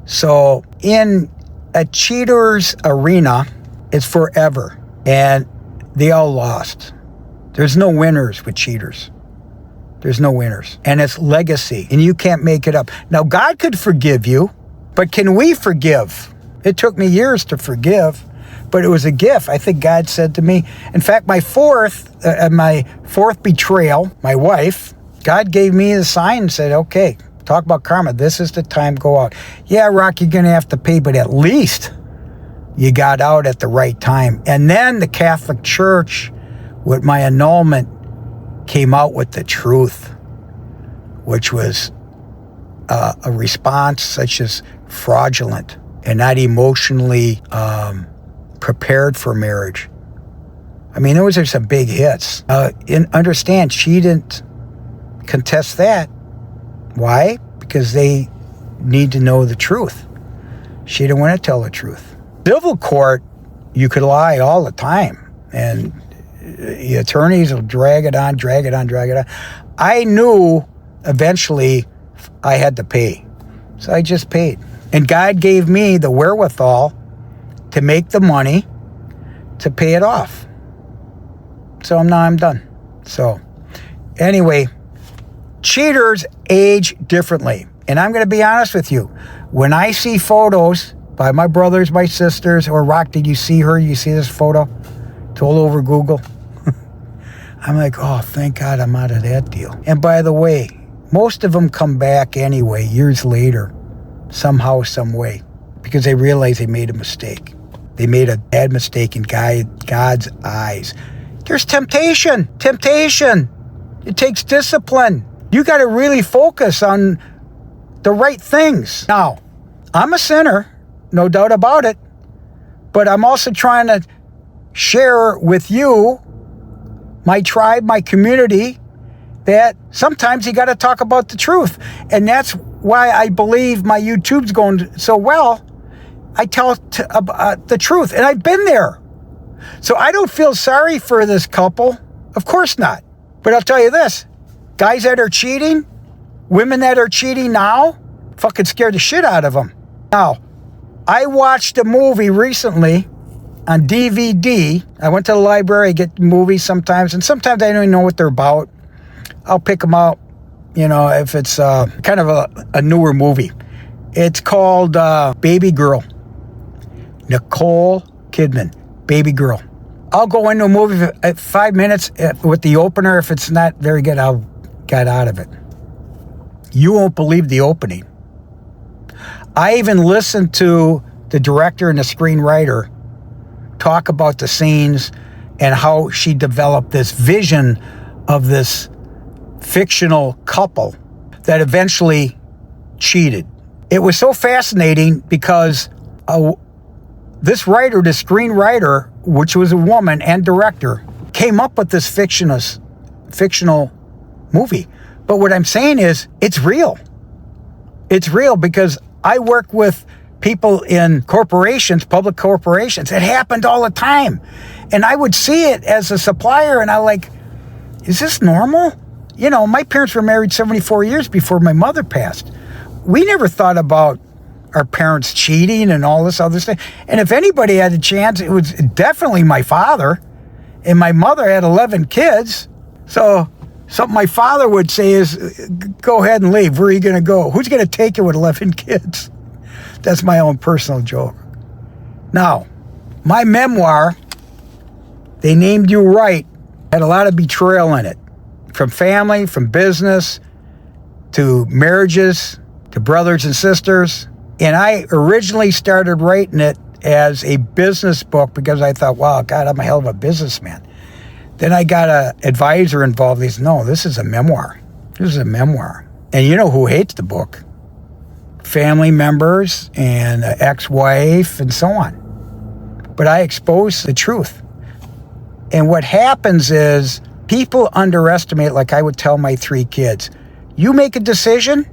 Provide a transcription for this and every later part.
So in a cheater's arena, it's forever. And they all lost. There's no winners with cheaters. There's no winners. And it's legacy. And you can't make it up. Now, God could forgive you, but can we forgive? It took me years to forgive, but it was a gift. I think God said to me, in fact, my fourth betrayal, my wife, God gave me the sign and said, okay, talk about karma. This is the time, go out. Yeah, Rock, you're going to have to pay, but at least you got out at the right time. And then the Catholic Church, with my annulment, came out with the truth, which was a response such as fraudulent and not emotionally prepared for marriage. I mean, those are some big hits. Understand, she didn't contest that. Why? Because they need to know the truth. She didn't want to tell the truth. Civil court, you could lie all the time, and the attorneys will drag it on. I knew eventually I had to pay, so I just paid. And God gave me the wherewithal to make the money to pay it off. So now I'm done. So anyway, cheaters age differently. And I'm going to be honest with you. When I see photos by my brothers, my sisters, or Rock, did you see her? You see this photo? It's all over Google. I'm like, oh, thank God I'm out of that deal. And by the way, most of them come back anyway, years later, somehow, some way, because they realize they made a mistake. They made a bad mistake in God's eyes. There's temptation. It takes discipline. You got to really focus on the right things. Now, I'm a sinner, no doubt about it, but I'm also trying to share with you, my tribe, my community, that sometimes you got to talk about the truth. And that's why I believe my YouTube's going so well. I tell the truth, and I've been there. So I don't feel sorry for this couple. Of course not. But I'll tell you this, guys that are cheating, women that are cheating now, fucking scared the shit out of them. Now, I watched a movie recently on DVD. I went to the library, I get movies sometimes, and sometimes I don't even know what they're about. I'll pick them out, if it's kind of a newer movie. It's called Baby Girl. Nicole Kidman, Baby Girl. I'll go into a movie at 5 minutes with the opener. If it's not very good, I'll get out of it. You won't believe the opening. I even listened to the director and the screenwriter talk about the scenes and how she developed this vision of this fictional couple that eventually cheated. It was so fascinating because this screenwriter, which was a woman and director, came up with this fictional movie. But what I'm saying is, it's real. It's real because I work with people in corporations, public corporations. It happened all the time. And I would see it as a supplier, and I'm like, is this normal? My parents were married 74 years before my mother passed. We never thought about our parents cheating and all this other stuff. And if anybody had a chance, it was definitely my father. And my mother had 11 kids. So something my father would say is, go ahead and leave. Where are you going to go? Who's going to take you with 11 kids? That's my own personal joke. Now, my memoir, They Named You Right, had a lot of betrayal in it. From family, from business, to marriages, to brothers and sisters. And I originally started writing it as a business book because I thought, wow, God, I'm a hell of a businessman. Then I got an advisor involved. He said, no, this is a memoir. This is a memoir. And you know who hates the book? Family members and ex-wife and so on. But I expose the truth. And what happens is people underestimate, like I would tell my 3 kids, you make a decision,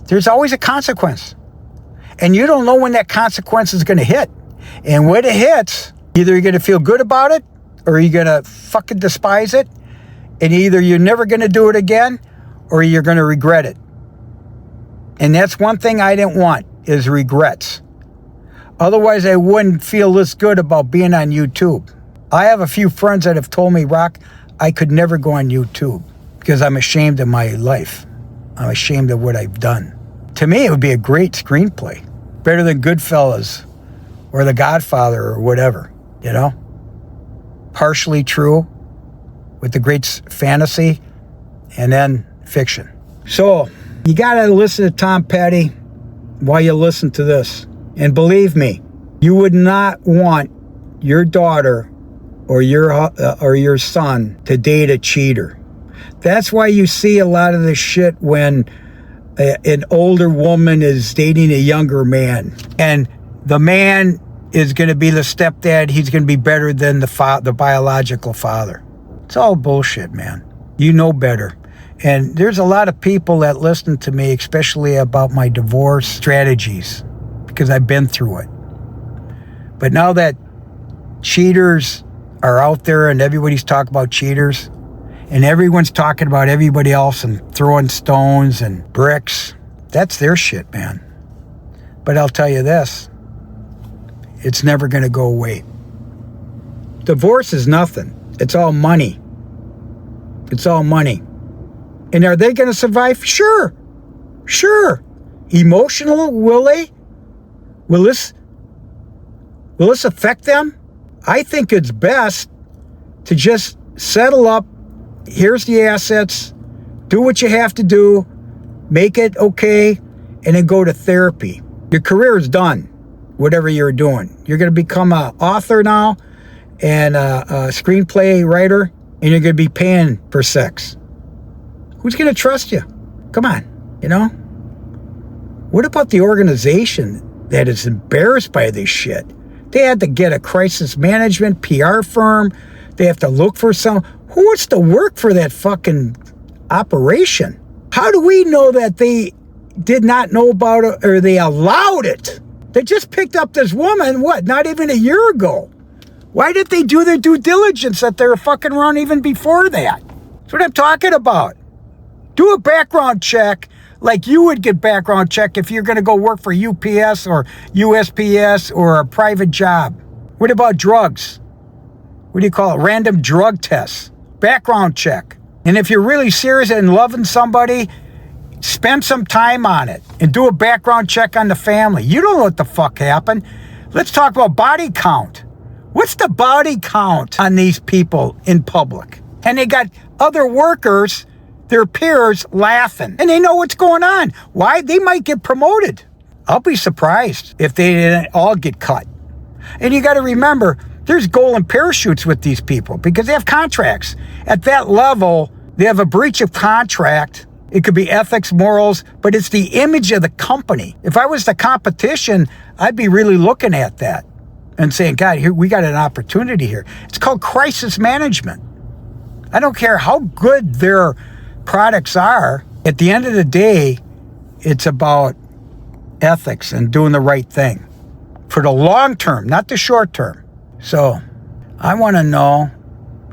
there's always a consequence. And you don't know when that consequence is going to hit. And when it hits, either you're going to feel good about it or you're going to fucking despise it. And either you're never going to do it again or you're going to regret it. And that's one thing I didn't want. is regrets. Otherwise, I wouldn't feel this good about being on YouTube. I have a few friends that have told me, Rock, I could never go on YouTube because I'm ashamed of my life. I'm ashamed of what I've done. To me, it would be a great screenplay. Better than Goodfellas or The Godfather or whatever, you know? Partially true with the great fantasy and then fiction. So, you gotta listen to Tom Petty while you listen to this. And believe me, you would not want your daughter or your son to date a cheater. That's why you see a lot of this shit when an older woman is dating a younger man, and the man is going to be the stepdad. He's going to be better than the biological father. It's all bullshit, man. You know better. And there's a lot of people that listen to me, especially about my divorce strategies, because I've been through it. But now that cheaters are out there and everybody's talking about cheaters, and everyone's talking about everybody else and throwing stones and bricks, that's their shit, man. But I'll tell you this, it's never going to go away. Divorce is nothing. It's all money. It's all money. And are they going to survive? Sure. Sure. Emotional, will they? Will this affect them? I think it's best to just settle up. Here's the assets. Do what you have to do. Make it okay. And then go to therapy. Your career is done. Whatever you're doing. You're going to become an author now and a screenplay writer. And you're going to be paying for sex. Who's going to trust you? Come on, you know? What about the organization that is embarrassed by this shit? They had to get a crisis management PR firm. They have to look for some. Who wants to work for that fucking operation? How do we know that they did not know about it or they allowed it? They just picked up this woman, not even a year ago. Why did they do their due diligence that they were fucking around even before that? That's what I'm talking about. Do a background check like you would get background check if you're going to go work for UPS or USPS or a private job. What about drugs? What do you call it? Random drug tests. Background check. And if you're really serious and loving somebody, spend some time on it and do a background check on the family. You don't know what the fuck happened. Let's talk about body count. What's the body count on these people in public? And they got other workers, their peers, laughing. And they know what's going on. Why? They might get promoted. I'll be surprised if they didn't all get cut. And you got to remember, there's golden parachutes with these people because they have contracts. At that level, they have a breach of contract. It could be ethics, morals, but it's the image of the company. If I was the competition, I'd be really looking at that and saying, God, here we got an opportunity here. It's called crisis management. I don't care how good their products are. At the end of the day, it's about ethics and doing the right thing for the long term, not the short term. So I want to know,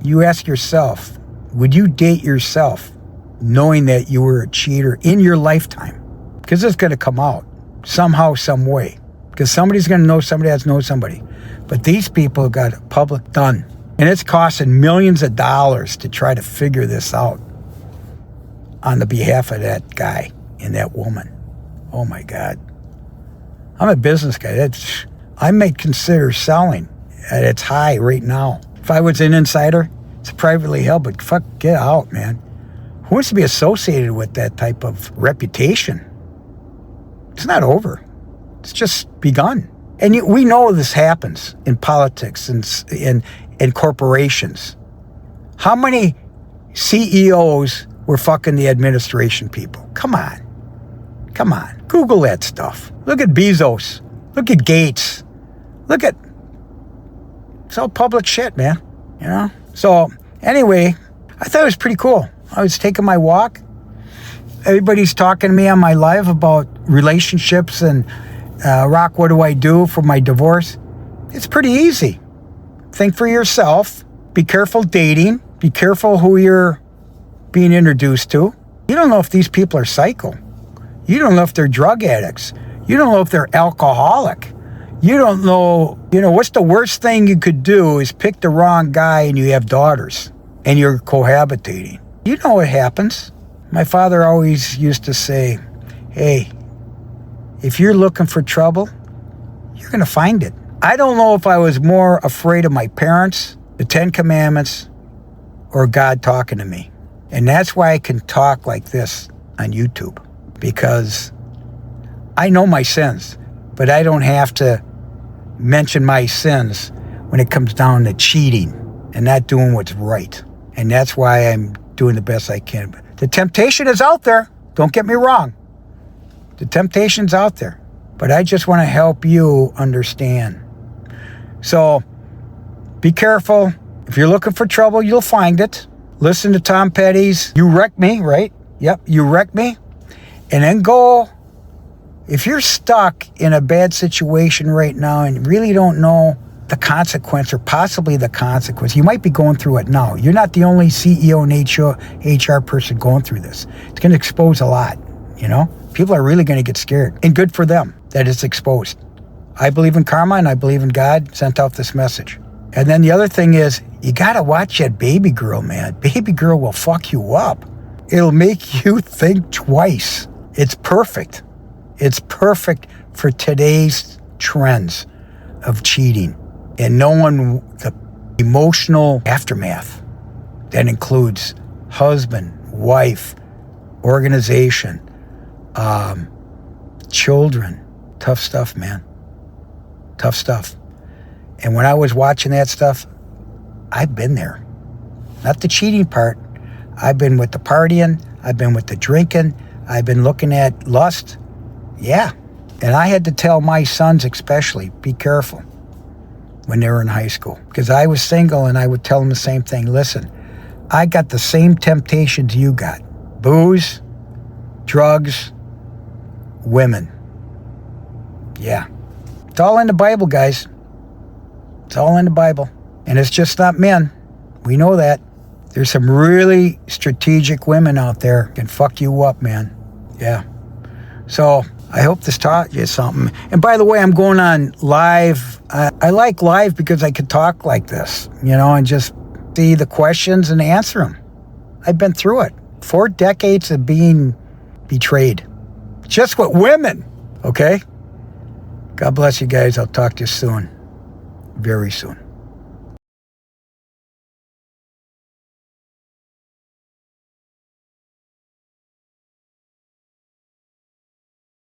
you ask yourself, would you date yourself knowing that you were a cheater in your lifetime? Because it's going to come out somehow, some way. Because somebody's going to know somebody that's known somebody. But these people got public done. And it's costing millions of dollars to try to figure this out on the behalf of that guy and that woman. Oh my God. I'm a business guy. I may consider selling at its high right now. If I was an insider, it's privately held, but fuck, get out, man. Who wants to be associated with that type of reputation? It's not over. It's just begun. And we know this happens in politics and in corporations. How many CEOs were fucking the administration people? Come on. Come on. Google that stuff. Look at Bezos. Look at Gates. It's all public shit, man. You know? So, anyway, I thought it was pretty cool. I was taking my walk. Everybody's talking to me on my live about relationships and Rock, what do I do for my divorce? It's pretty easy. Think for yourself. Be careful dating. Be careful who you're being introduced to. You don't know if these people are psycho. You don't know if they're drug addicts. You don't know if they're alcoholic. You don't know, what's the worst thing you could do is pick the wrong guy and you have daughters and you're cohabitating. You know what happens. My father always used to say, hey, if you're looking for trouble, you're going to find it. I don't know if I was more afraid of my parents, the 10 Commandments, or God talking to me. And that's why I can talk like this on YouTube, because I know my sins, but I don't have to mention my sins when it comes down to cheating and not doing what's right. And that's why I'm doing the best I can. The temptation is out there. Don't get me wrong. The temptation's out there. But I just want to help you understand. So be careful. If you're looking for trouble, you'll find it. Listen to Tom Petty's You Wreck Me, right? Yep, You Wreck Me. And then go. If you're stuck in a bad situation right now and really don't know the consequence or possibly the consequence, you might be going through it now. You're not the only CEO and HR person going through this. It's going to expose a lot, People are really going to get scared. And good for them that it's exposed. I believe in karma and I believe in God sent out this message. And then the other thing is, you got to watch that baby girl, man. Baby girl will fuck you up. It'll make you think twice. It's perfect. It's perfect for today's trends of cheating and knowing the emotional aftermath that includes husband, wife, organization, children. Tough stuff, man. Tough stuff. And when I was watching that stuff, I've been there. Not the cheating part. I've been with the partying. I've been with the drinking. I've been looking at lust. Yeah. And I had to tell my sons especially, be careful when they were in high school. Because I was single and I would tell them the same thing. Listen, I got the same temptations you got. Booze, drugs, women. Yeah. It's all in the Bible, guys. It's all in the Bible. And it's just not men. We know that. There's some really strategic women out there can fuck you up, man. Yeah. So I hope this taught you something. And by the way, I'm going on live. I like live because I can talk like this, and just see the questions and answer them. I've been through it. 4 decades of being betrayed. Just with women, okay? God bless you guys. I'll talk to you soon. Very soon.